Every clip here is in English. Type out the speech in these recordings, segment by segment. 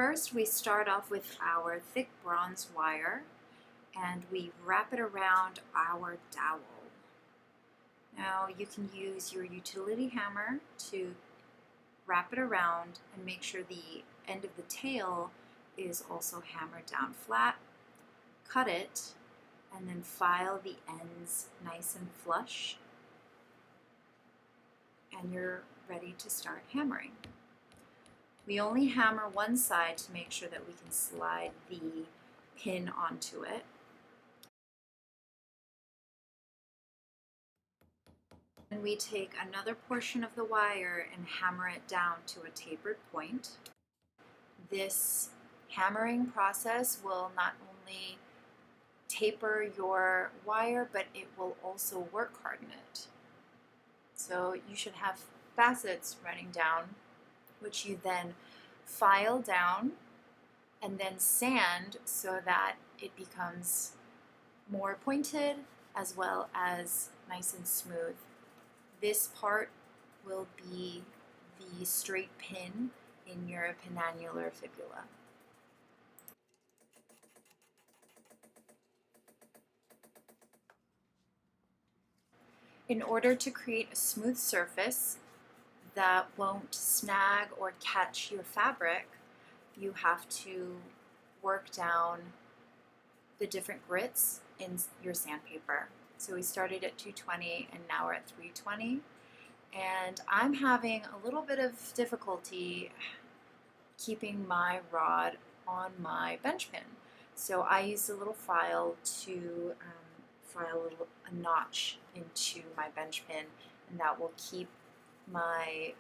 First, we start off with our thick bronze wire and we wrap it around our dowel. Now you can use your utility hammer to wrap it around and make sure the end of the tail is also hammered down flat. Cut it and then file the ends nice and flush, and you're ready to start hammering. We only hammer one side to make sure that we can slide the pin onto it. And we take another portion of the wire and hammer it down to a tapered point. This hammering process will not only taper your wire, but it will also work harden it. So you should have facets running down, which you then file down and then sand so that it becomes more pointed as well as nice and smooth. This part will be the straight pin in your penannular fibula. In order to create a smooth surface that won't snag or catch your fabric, you have to work down the different grits in your sandpaper. So we started at 220 and now we're at 320. And I'm having a little bit of difficulty keeping my rod on my bench pin. So I used a little file to file a notch into my bench pin, and that will keep my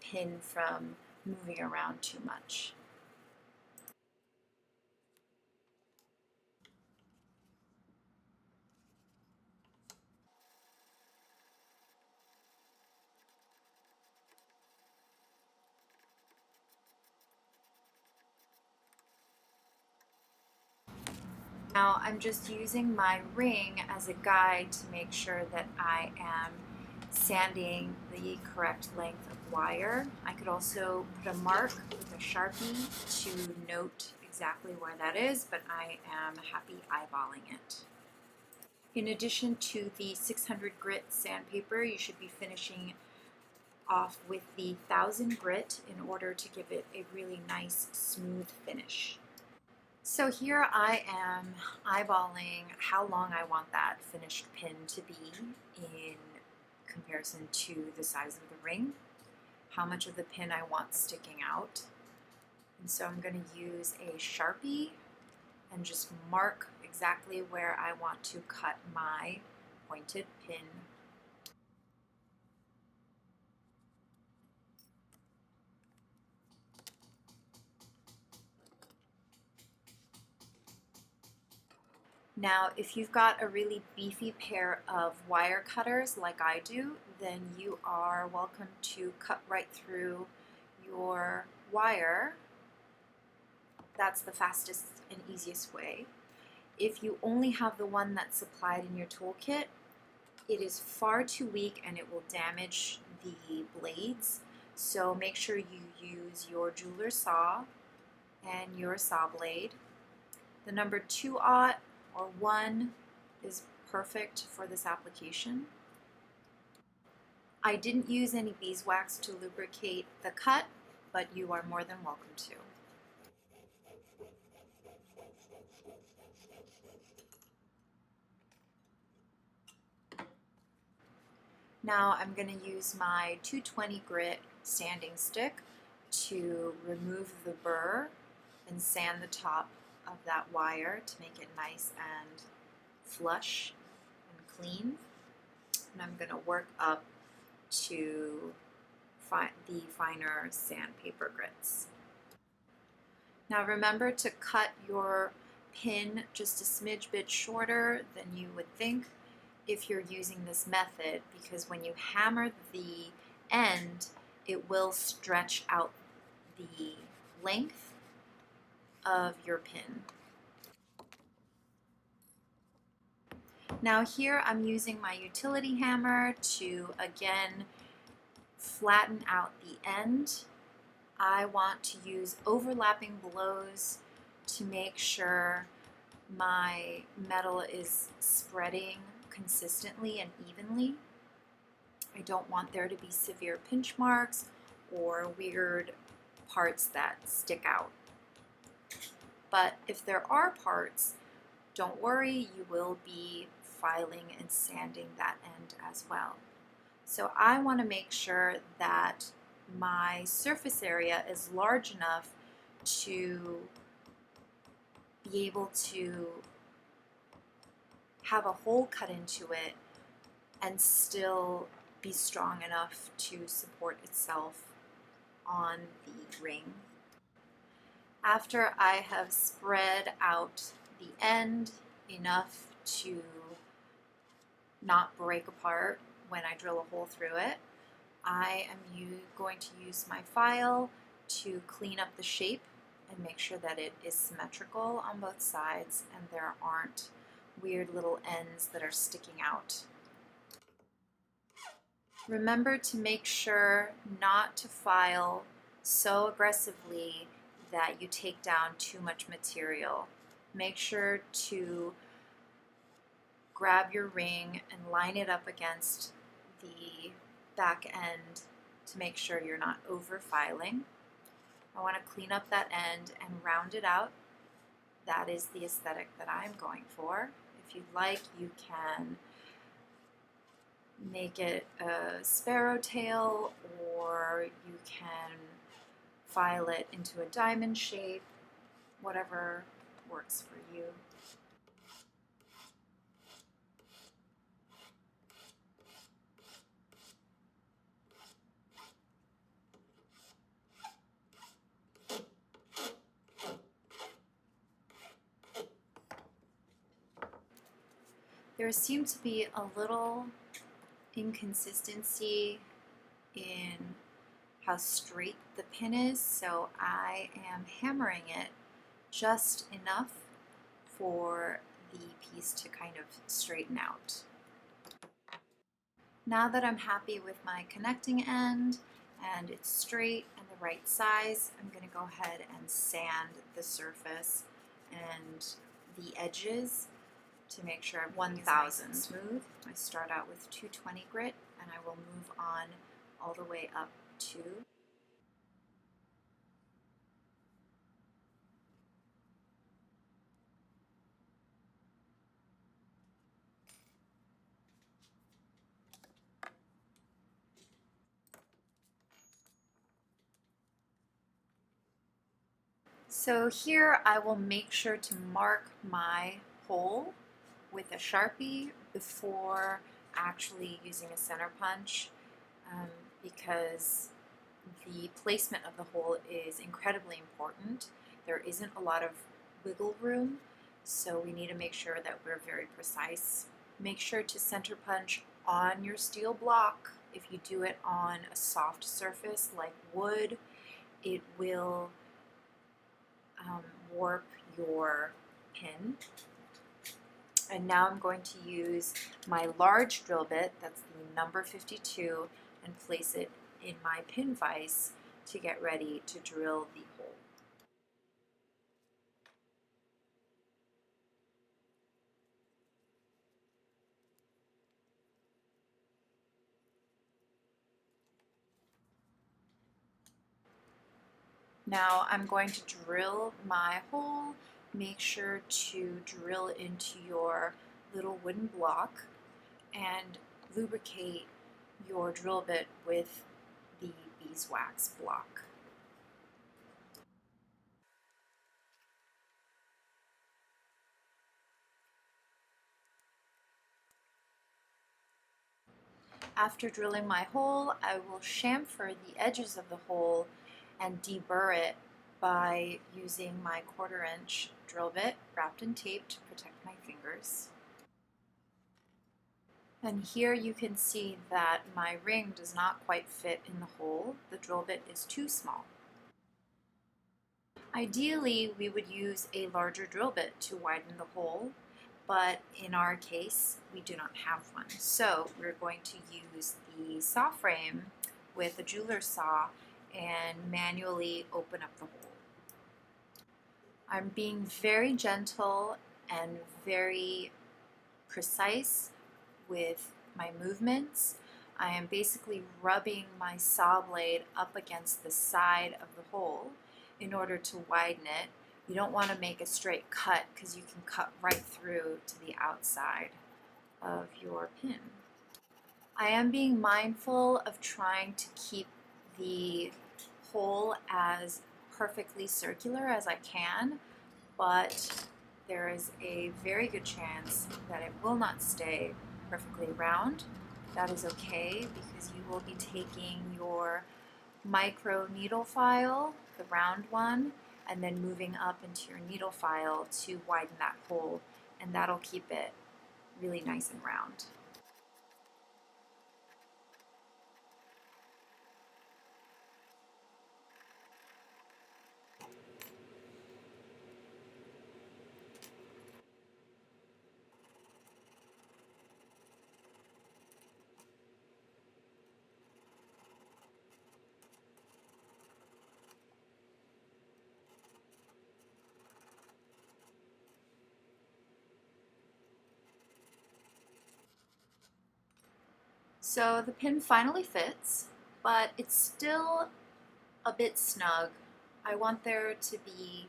pin from moving around too much. Now I'm just using my ring as a guide to make sure that I am sanding the correct length of wire. I could also put a mark with a Sharpie to note exactly where that is, but I am happy eyeballing it. In addition to the 600 grit sandpaper, you should be finishing off with the 1000 grit in order to give it a really nice smooth finish. So here I am eyeballing how long I want that finished pin to be in comparison to the size of the ring, how much of the pin I want sticking out. And so I'm going to use a Sharpie and just mark exactly where I want to cut my pointed pin. Now, if you've got a really beefy pair of wire cutters like I do, then you are welcome to cut right through your wire. That's the fastest and easiest way. If you only have the one that's supplied in your toolkit, it is far too weak and it will damage the blades. So make sure you use your jeweler saw and your saw blade. The number 2/0 or 1 is perfect for this application. I didn't use any beeswax to lubricate the cut, but you are more than welcome to. Now I'm going to use my 220 grit sanding stick to remove the burr and sand the top of that wire to make it nice and flush and clean. And I'm going to work up to the finer sandpaper grits. Now remember to cut your pin just a smidge bit shorter than you would think if you're using this method, because when you hammer the end, it will stretch out the length of your pin. Now here I'm using my utility hammer to again flatten out the end I want to use overlapping blows to make sure my metal is spreading consistently and evenly. I don't want there to be severe pinch marks or weird parts that stick out. But if there are parts, don't worry, you will be filing and sanding that end as well. So I want to make sure that my surface area is large enough to be able to have a hole cut into it and still be strong enough to support itself on the ring. After I have spread out the end enough to not break apart when I drill a hole through it, I am going to use my file to clean up the shape and make sure that it is symmetrical on both sides and there aren't weird little ends that are sticking out. Remember to make sure not to file so aggressively that you take down too much material. Make sure to grab your ring and line it up against the back end to make sure you're not over filing. I want to clean up that end and round it out. That is the aesthetic that I'm going for. If you'd like, you can make it a sparrow tail, or you can file it into a diamond shape, whatever works for you. There seemed to be a little inconsistency in how straight the pin is, so I am hammering it just enough for the piece to kind of straighten out. Now that I'm happy with my connecting end and it's straight and the right size, I'm going to go ahead and sand the surface and the edges to make sure I'm 1000 smooth. I start out with 220 grit and I will move on all the way up to So here I will make sure to mark my hole with a Sharpie before actually using a center punch, because the placement of the hole is incredibly important. There isn't a lot of wiggle room, so we need to make sure that we're very precise. Make sure to center punch on your steel block. If you do it on a soft surface like wood, it will warp your pin. And now I'm going to use my large drill bit, that's the number 52, and place it in my pin vise to get ready to drill the hole. Now I'm going to drill my hole. Make sure to drill into your little wooden block and lubricate your drill bit with the beeswax block. After drilling my hole, I will chamfer the edges of the hole and deburr it by using my 1/4 inch drill bit wrapped in tape to protect my fingers. And here you can see that my ring does not quite fit in the hole. The drill bit is too small. Ideally, we would use a larger drill bit to widen the hole, but in our case, we do not have one. So we're going to use the saw frame with a jeweler's saw and manually open up the hole. I'm being very gentle and very precise with my movements. I am basically rubbing my saw blade up against the side of the hole in order to widen it. You don't want to make a straight cut because you can cut right through to the outside of your pin. I am being mindful of trying to keep the hole as perfectly circular as I can, but there is a very good chance that it will not stay perfectly round. That is okay because you will be taking your micro needle file, the round one, and then moving up into your needle file to widen that hole, and that'll keep it really nice and round. So the pin finally fits, but it's still a bit snug. I want there to be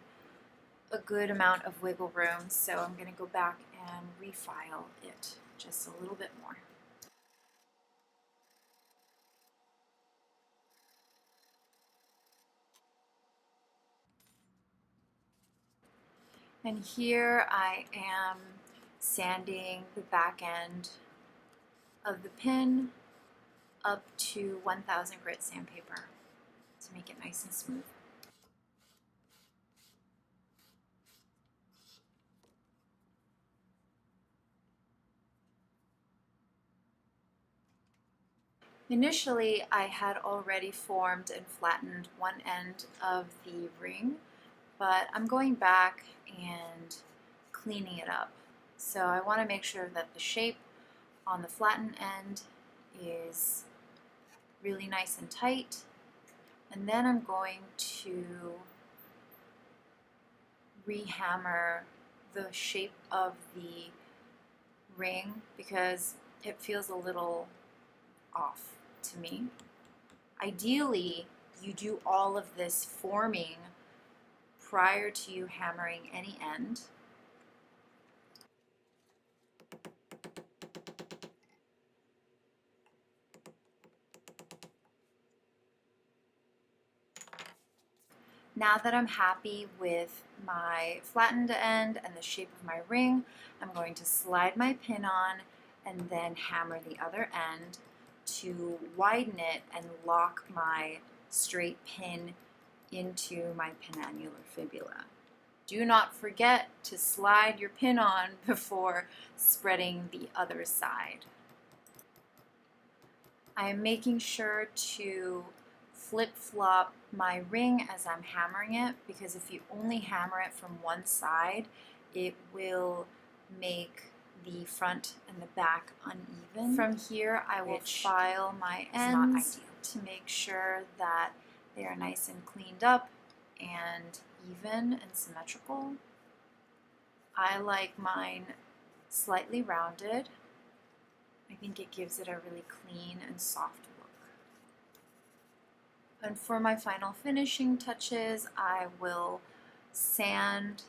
a good amount of wiggle room, so I'm going to go back and refile it just a little bit more. And here I am sanding the back end of the pin up to 1000 grit sandpaper to make it nice and smooth. Initially, I had already formed and flattened one end of the ring, but I'm going back and cleaning it up. So I want to make sure that the shape on the flattened end is really nice and tight, and then I'm going to rehammer the shape of the ring because it feels a little off to me. Ideally, you do all of this forming prior to you hammering any end. Now that I'm happy with my flattened end and the shape of my ring, I'm going to slide my pin on and then hammer the other end to widen it and lock my straight pin into my penannular fibula. Do not forget to slide your pin on before spreading the other side. I am making sure to flip-flop my ring as I'm hammering it, because if you only hammer it from one side, it will make the front and the back uneven. From here, I will file my ends to make sure that they are nice and cleaned up and even and symmetrical. I like mine slightly rounded. I think it gives it a really clean and soft look. And for my final finishing touches, I will sand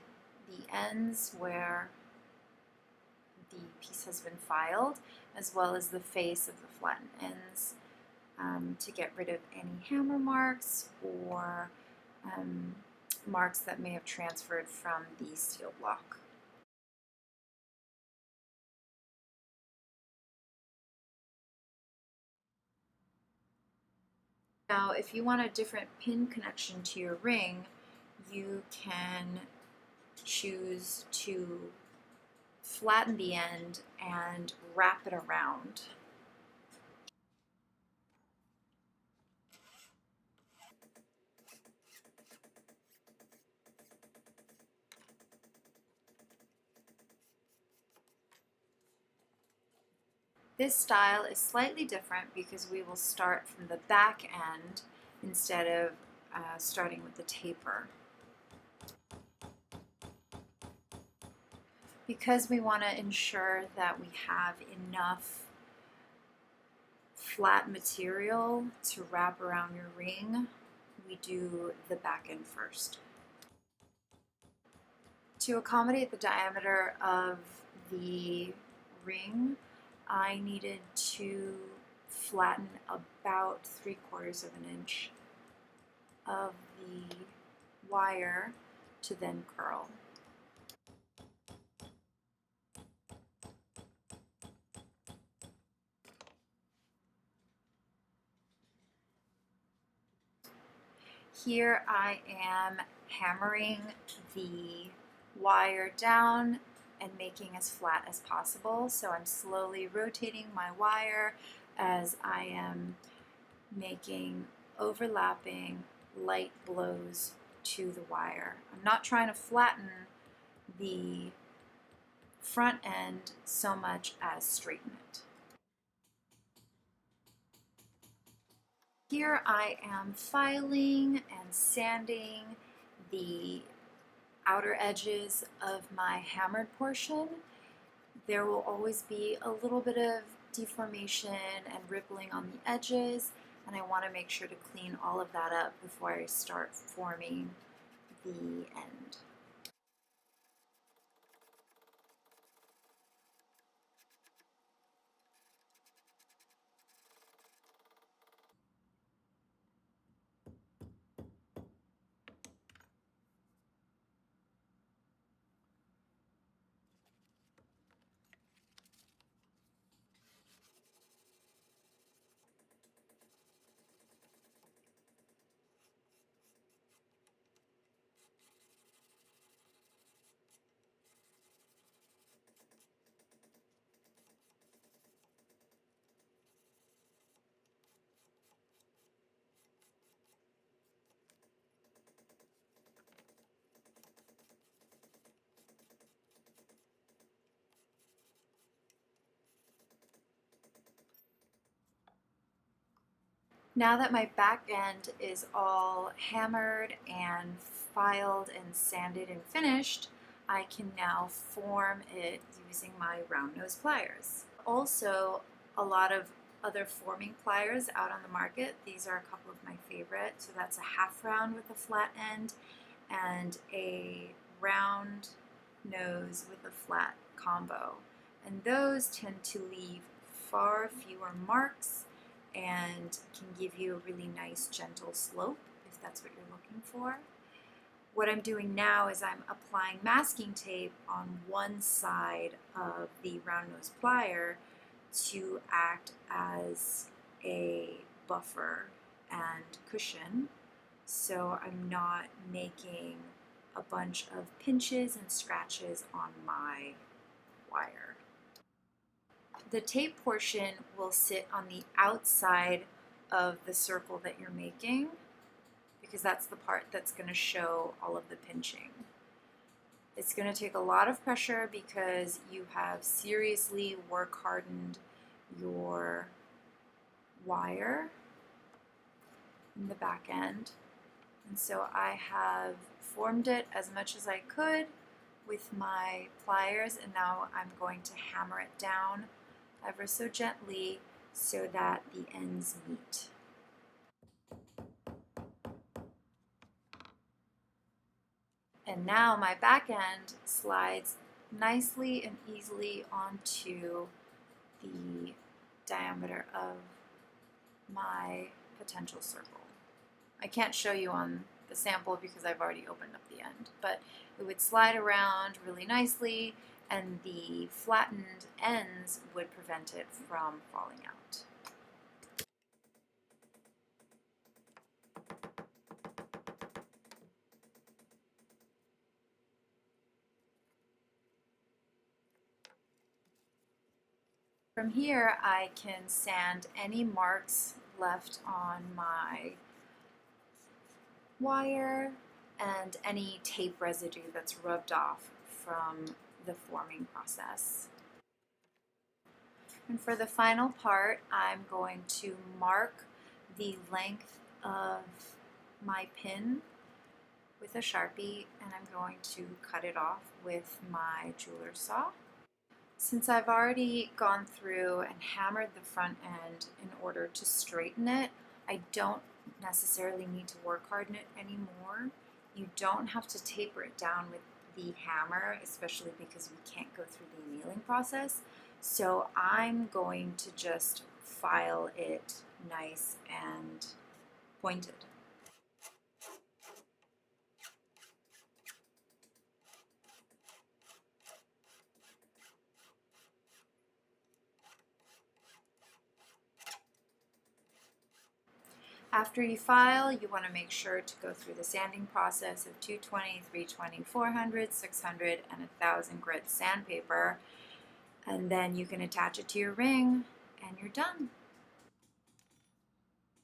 the ends where the piece has been filed, as well as the face of the flattened ends, to get rid of any hammer marks or marks that may have transferred from the steel block. Now, if you want a different pin connection to your ring, you can choose to flatten the end and wrap it around. This style is slightly different because we will start from the back end instead of starting with the taper. Because we want to ensure that we have enough flat material to wrap around your ring, we do the back end first. To accommodate the diameter of the ring, I needed to flatten about 3/4 of an inch of the wire to then curl. Here I am hammering the wire down and making as flat as possible. So I'm slowly rotating my wire as I am making overlapping light blows to the wire. I'm not trying to flatten the front end so much as straighten it. Here I am filing and sanding the outer edges of my hammered portion. There will always be a little bit of deformation and rippling on the edges, and I want to make sure to clean all of that up before I start forming the end. Now that my back end is all hammered and filed and sanded and finished, I can now form it using my round nose pliers. Also, a lot of other forming pliers out on the market. These are a couple of my favorite. So that's a half round with a flat end and a round nose with a flat combo. And those tend to leave far fewer marks and can give you a really nice gentle slope if that's what you're looking for. What I'm doing now is I'm applying masking tape on one side of the round nose plier to act as a buffer and cushion, so I'm not making a bunch of pinches and scratches on my wire. The tape portion will sit on the outside of the circle that you're making because that's the part that's going to show all of the pinching. It's going to take a lot of pressure because you have seriously work hardened your wire in the back end. And so I have formed it as much as I could with my pliers, and now I'm going to hammer it down ever so gently so that the ends meet. And now my back end slides nicely and easily onto the diameter of my potential circle. I can't show you on the sample because I've already opened up the end, but it would slide around really nicely and the flattened ends would prevent it from falling out. From here, I can sand any marks left on my wire and any tape residue that's rubbed off from the forming process. And for the final part, I'm going to mark the length of my pin with a Sharpie, and I'm going to cut it off with my jeweler saw. Since I've already gone through and hammered the front end in order to straighten it, I don't necessarily need to work harden it anymore. You don't have to taper it down with the hammer, especially because we can't go through the annealing process. So I'm going to just file it nice and pointed. After you file, you want to make sure to go through the sanding process of 220, 320, 400, 600, and 1000 grit sandpaper, and then you can attach it to your ring and you're done.